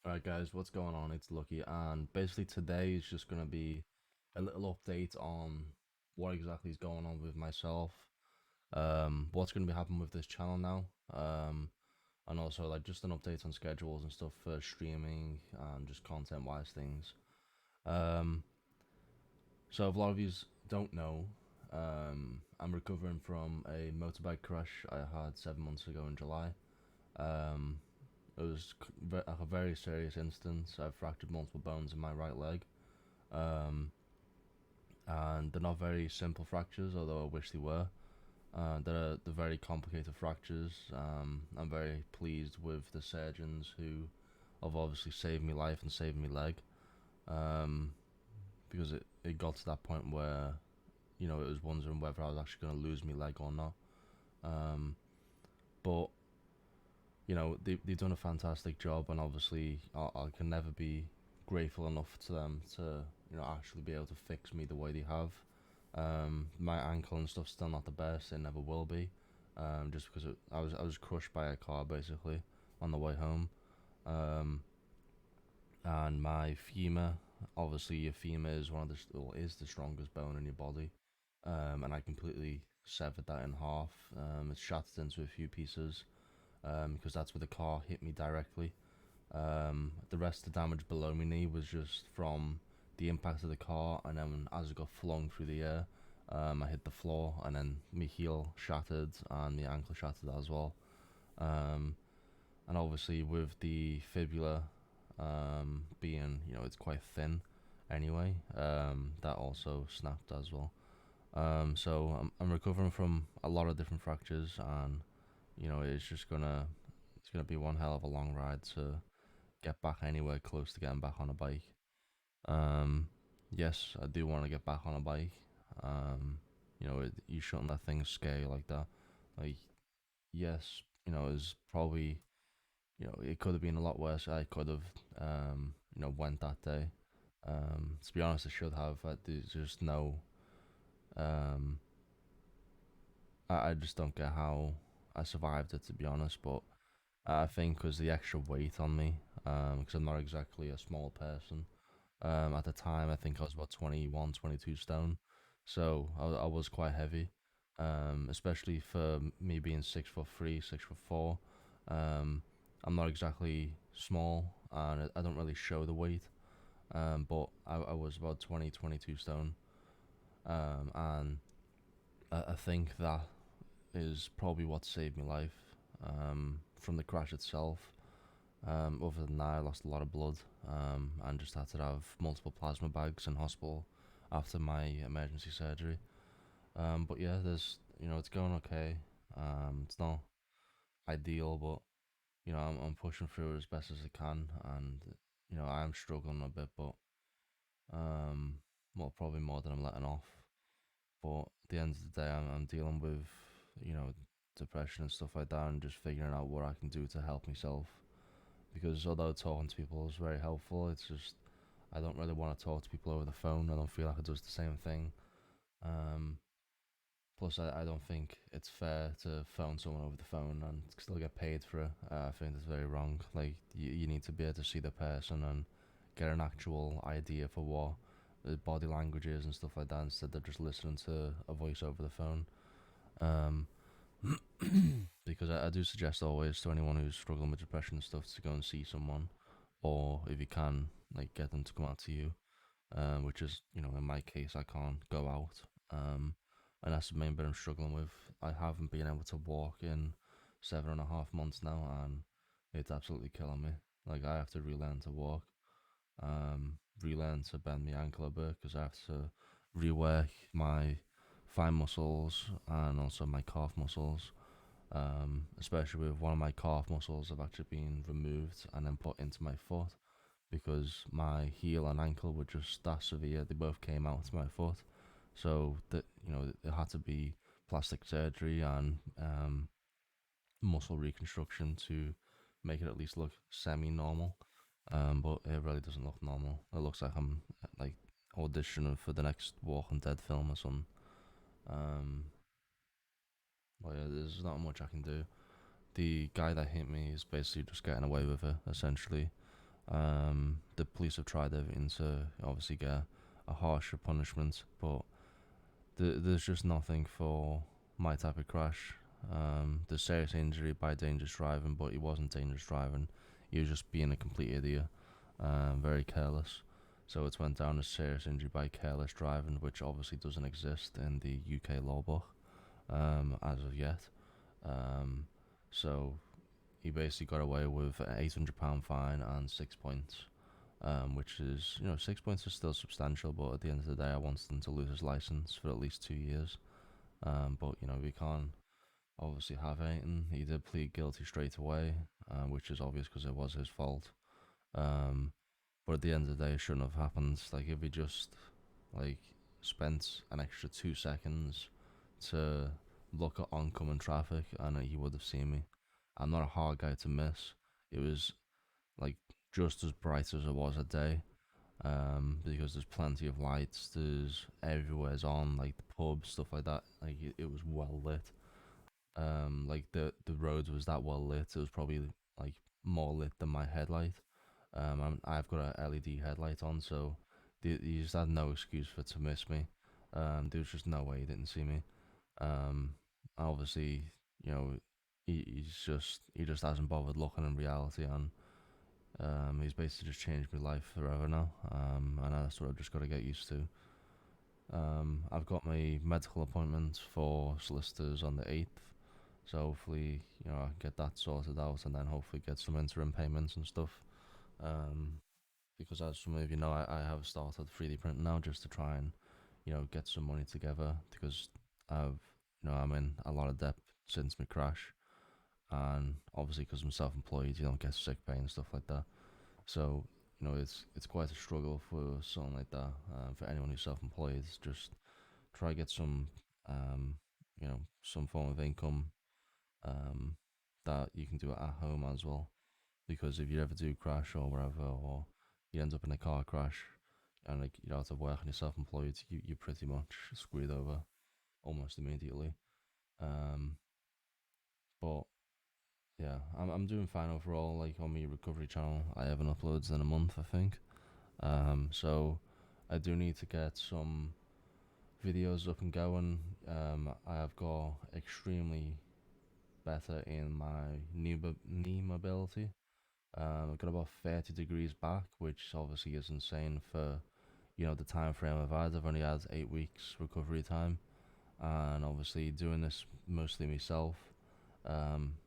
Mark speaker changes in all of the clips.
Speaker 1: Alright guys, what's going on? It's Lucky, and basically today is just gonna be a little update on what exactly is going on with myself, what's gonna be happening with this channel now, and also like just an update on schedules and stuff for streaming and just content wise things. Um, so if a lot of you don't know, I'm recovering from a motorbike crash I had 7 months ago in July. Um, it was a very serious instance. I fractured multiple bones in my right leg, um, and they're not very simple fractures, although I wish they were. They're very complicated fractures. I'm very pleased with the surgeons who have obviously saved me life and saved me leg, um, because it got to that point where it was wondering whether I was actually going to lose my leg or not. Um, but they've done a fantastic job, and obviously I can never be grateful enough to them to actually be able to fix me the way they have. My ankle and stuff's still not the best; it never will be, just because I was crushed by a car basically on the way home, um, and my femur. Obviously, your femur is is the strongest bone in your body, and I completely severed that in half. It's shattered into a few pieces, because that's where the car hit me directly. The rest of the damage below my knee was just from the impact of the car, and then as it got flung through the air, I hit the floor, and then my heel shattered and my ankle shattered as well. Um, and obviously with the fibula being, it's quite thin anyway, that also snapped as well. So I'm recovering from a lot of different fractures, and it's gonna be one hell of a long ride to get back anywhere close to getting back on a bike. Um, yes, I do want to get back on a bike. You shouldn't let things scare you like that. Like, yes, it's probably, it could have been a lot worse. I could have, went that day. To be honest, I should have. There's just no, um, I just don't get how I survived it, to be honest. But I think because the extra weight on me, because I'm not exactly a small person. At the time, I think I was about 21, 22 stone, so I was quite heavy, especially for me being 6'3", 6'4". Um, I'm not exactly small, and I don't really show the weight, but I was about 20, 22 stone, and I think that is probably what saved my life, from the crash itself. Other than that, I lost a lot of blood, and just had to have multiple plasma bags in hospital after my emergency surgery. But yeah, it's going okay. It's not ideal, but I'm pushing through as best as I can, and I am struggling a bit, but um, well, probably more than I'm letting off. But at the end of the day, I'm dealing with you know depression and stuff like that, and just figuring out what I can do to help myself. Because although talking to people is very helpful, it's just I don't really want to talk to people over the phone. I don't feel like it does the same thing. Um, Plus, I don't think it's fair to phone someone over the phone and still get paid for it. I think that's very wrong. Like you need to be able to see the person and get an actual idea for what the body language is and stuff like that, instead of just listening to a voice over the phone. Um, because I do suggest always to anyone who's struggling with depression and stuff to go and see someone, or if you can, like get them to come out to you. Which is, in my case, I can't go out. And that's the main bit I'm struggling with. I haven't been able to walk in 7.5 months now, and it's absolutely killing me. Like I have to relearn to walk, relearn to bend my ankle a bit because I have to rework my thigh muscles and also my calf muscles. Especially with one of my calf muscles have actually been removed and then put into my foot because my heel and ankle were just that severe. They both came out to my foot, so that it had to be plastic surgery and muscle reconstruction to make it at least look semi-normal. But it really doesn't look normal. It looks like I'm like auditioning for the next Walking Dead film or something. Um, but yeah, there's not much I can do. The guy that hit me is basically just getting away with it, essentially. The police have tried everything to obviously get a harsher punishment, but there's just nothing for my type of crash. There's serious injury by dangerous driving, but he wasn't dangerous driving. He was just being a complete idiot, very careless. So it's went down as serious injury by careless driving, which obviously doesn't exist in the UK law book as of yet. Um, so he basically got away with an £800 fine and 6 points, which is, 6 points is still substantial, but at the end of the day, I wanted him to lose his license for at least 2 years. But, we can't obviously have anything. He did plead guilty straight away, which is obvious because it was his fault. Um, but at the end of the day, it shouldn't have happened. Like, if he just, like, spent an extra 2 seconds to look at oncoming traffic, and he would have seen me. I'm not a hard guy to miss. It was like just as bright as it was a day, because there's plenty of lights. There's everywhere's on, like the pub stuff like that. Like it was well lit. Like the roads was that well lit. It was probably like more lit than my headlight. I've got a LED headlight on, so you just had no excuse for to miss me. There was just no way he didn't see me. Obviously, you know, he just hasn't bothered looking in reality, and he's basically just changed my life forever now. And that's what I've just got to get used to. I've got my medical appointment for solicitors on the 8th, so hopefully, I can get that sorted out, and then hopefully get some interim payments and stuff. Um, because as some of you know, I have started 3D printing now just to try and, get some money together because I'm in a lot of debt since my crash, and obviously because I'm self-employed, you don't get sick pay and stuff like that. So it's quite a struggle for something like that. For anyone who's self-employed, just try get some some form of income um, that you can do at home as well. Because if you ever do crash or wherever, or you end up in a car crash and like you're out of work and you're self-employed, you're pretty much screwed over almost immediately. Um, but yeah, I'm doing fine overall. Like on my recovery channel, I haven't uploaded in a month, I think. So I do need to get some videos up and going. I have got extremely better in my knee mobility. I've got about 30 degrees back, which obviously is insane for the time frame I've had. I've only had 8 weeks recovery time, and obviously doing this mostly myself.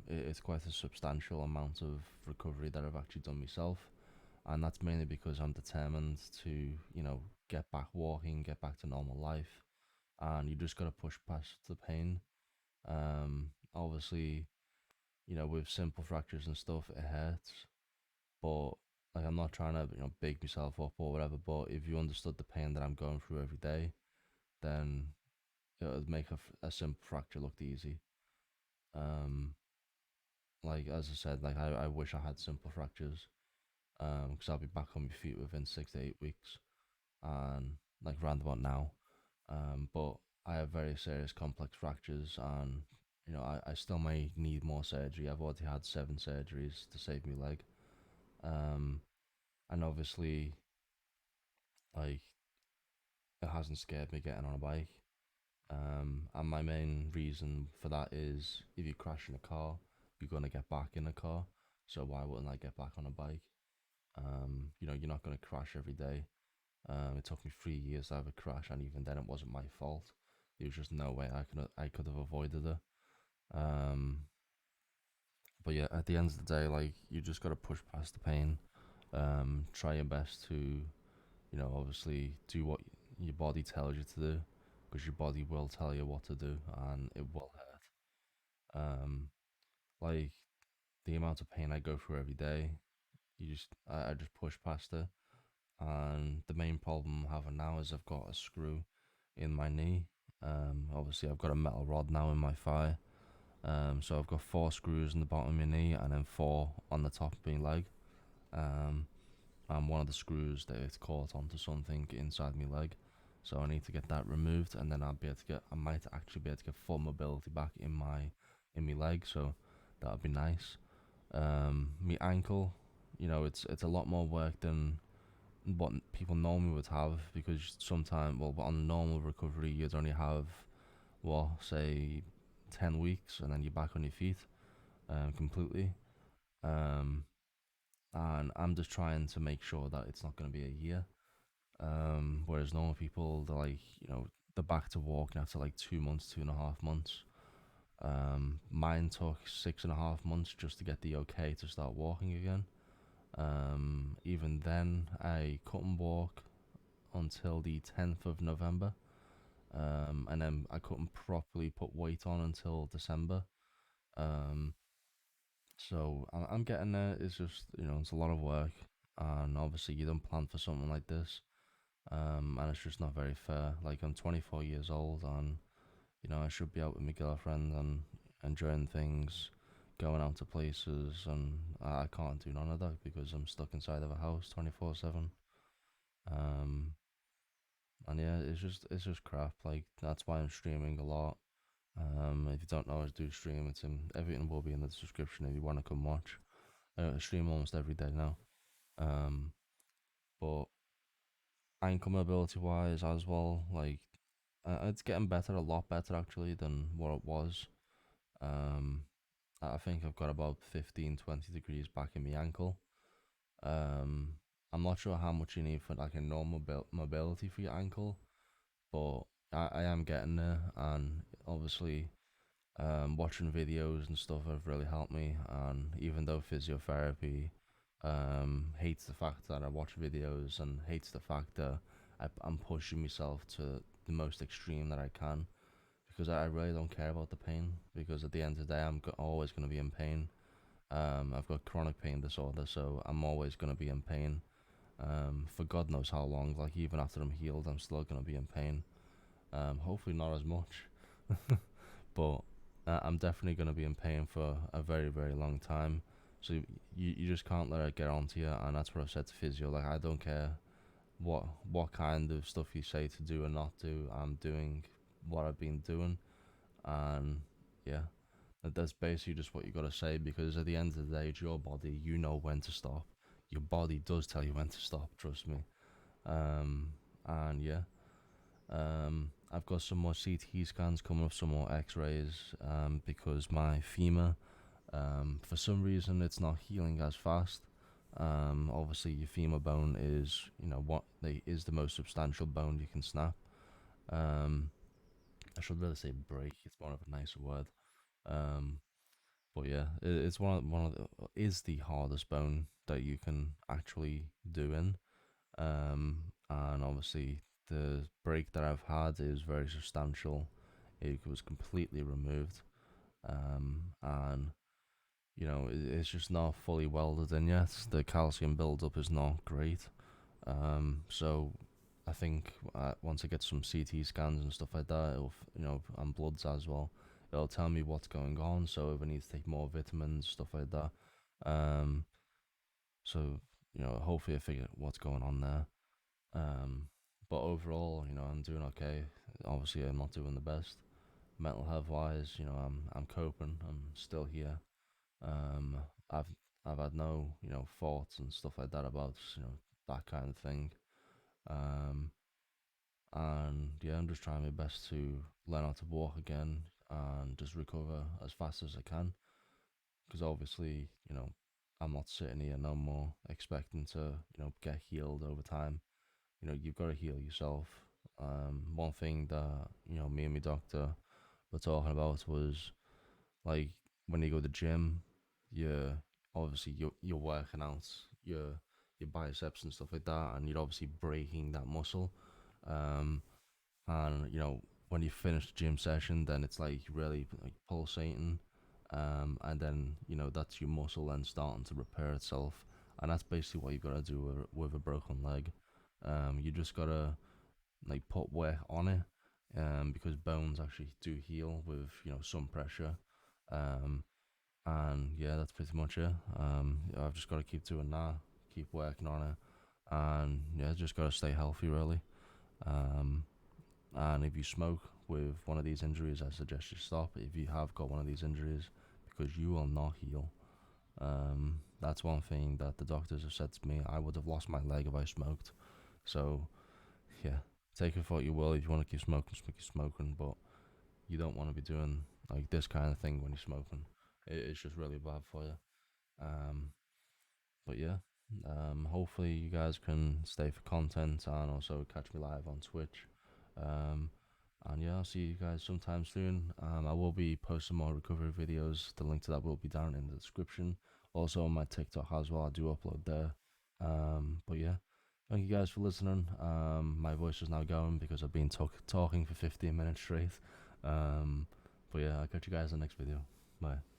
Speaker 1: It's quite a substantial amount of recovery that I've actually done myself, and that's mainly because I'm determined to get back walking, get back to normal life, and you just gotta push past the pain. Obviously, with simple fractures and stuff, it hurts, but like I'm not trying to big myself up or whatever. But if you understood the pain that I'm going through every day, then it would make a simple fracture look easy. Um, like as I said, like I wish I had simple fractures. Because I'll be back on my feet within 6 to 8 weeks, and like round about now. But I have very serious complex fractures, and I still may need more surgery. I've already had 7 surgeries to save my leg. Um, and obviously, like it hasn't scared me getting on a bike. And my main reason for that is if you crash in a car, you're gonna get back in a car. So why wouldn't I get back on a bike? You're not gonna crash every day. It took me 3 years to have a crash, and even then, it wasn't my fault. There was just no way I could have avoided it. Um, but yeah, at the end of the day, like you just gotta push past the pain. Try your best to obviously do what your body tells you to do, because your body will tell you what to do, and it will hurt. Like the amount of pain I go through every day, I just push past it. And the main problem I'm having now is I've got a screw in my knee. Obviously, I've got a metal rod now in my thigh. So I've got 4 screws in the bottom of my knee and then 4 on the top of my leg. Um, and one of the screws that it's caught onto something inside my leg. So I need to get that removed, and then I might actually be able to get full mobility back in my leg. So that would be nice. My ankle, it's a lot more work than what people normally would have, because sometimes, well, on normal recovery, you'd only have, well, say 10 weeks, and then you're back on your feet, completely. Um, and I'm just trying to make sure that it's not going to be a year. Whereas normal people, they're like, they're back to walking after like 2 months, 2.5 months. Mine took 6.5 months just to get the okay to start walking again. Even then, I couldn't walk until the 10th of November. And then I couldn't properly put weight on until December. Um, so I'm getting there. It's just, it's a lot of work. And obviously, you don't plan for something like this. And it's just not very fair. Like, I'm 24 years old, and I should be out with my girlfriend and enjoying things, going out to places, and I can't do none of that because I'm stuck inside of a house 24/7. Um, and yeah, it's just crap. Like, that's why I'm streaming a lot. If you don't know, I do stream. It's in everything will be in the description if you want to come watch. I stream almost every day now. Um, but ankle mobility wise as well, like, it's getting better, a lot better actually than what it was. Um, I think I've got about 15, 20 degrees back in my ankle. Um, I'm not sure how much you need for like a normal mobility for your ankle, but I am getting there, and obviously, watching videos and stuff have really helped me. And even though physiotherapy hates the fact that I watch videos and hates the fact that I'm pushing myself to the most extreme that I can, because I really don't care about the pain, because at the end of the day, always going to be in pain. I've got chronic pain disorder, so I'm always going to be in pain. For God knows how long. Like, even after I'm healed, I'm still going to be in pain. Hopefully not as much, but I'm definitely going to be in pain for a very, very long time. So you just can't let it get onto you, and that's what I've said to physio. Like, I don't care what kind of stuff you say to do or not do. I'm doing what I've been doing, and yeah, that's basically just what you got to say, because at the end of the day, it's your body. You know when to stop. Your body does tell you when to stop. Trust me. Um, and yeah, I've got some more CT scans coming up, some more X-rays, because my femur, for some reason, it's not healing as fast. Obviously, your femur bone is, is the most substantial bone you can snap. Um, I should really say break. It's more of a nicer word. Um, but yeah, it's one of the is the hardest bone that you can actually do in. And obviously, the break that I've had is very substantial. It was completely removed. And it's just not fully welded in yet. The calcium buildup is not great. So I think, once I get some CT scans and stuff like that, and bloods as well, it'll tell me what's going on. So if I need to take more vitamins, stuff like that. Um, so hopefully I figure what's going on there. But overall, I'm doing okay. Obviously, I'm not doing the best mental health wise. I'm coping. I'm still here. Um, I've I've had no thoughts and stuff like that about that kind of thing. Um, and yeah, I'm just trying my best to learn how to walk again and just recover as fast as I can. Because obviously, I'm not sitting here no more expecting to get healed over time. You've got to heal yourself. One thing that me and my doctor were talking about was, like, when you go to the gym, you're obviously you're working out your biceps and stuff like that, and you're obviously breaking that muscle. Um, and when you finish the gym session, then it's like really like pulsating, and then that's your muscle then starting to repair itself, and that's basically what you got to do with a broken leg. You just gotta like put weight on it, because bones actually do heal with some pressure. Um, and yeah, that's pretty much it. I've just got to keep doing that, keep working on it, and yeah, just got to stay healthy really. Um, and if you smoke with one of these injuries, I suggest you stop if you have got one of these injuries, because you will not heal. That's one thing that the doctors have said to me. I would have lost my leg if I smoked. So yeah, take it for what you will. If you want to keep smoking, keep smoking, but you don't want to be doing like this kind of thing when you're smoking. It's just really bad for you. Um, but yeah, hopefully you guys can stay for content and also catch me live on Twitch. Um, and yeah, I'll see you guys sometime soon. I will be posting more recovery videos. The link to that will be down in the description. Also on my TikTok as well. I do upload there. But yeah, thank you guys for listening. My voice is now going because I've been talking for 15 minutes straight. Um, but yeah, I'll catch you guys in the next video. Bye.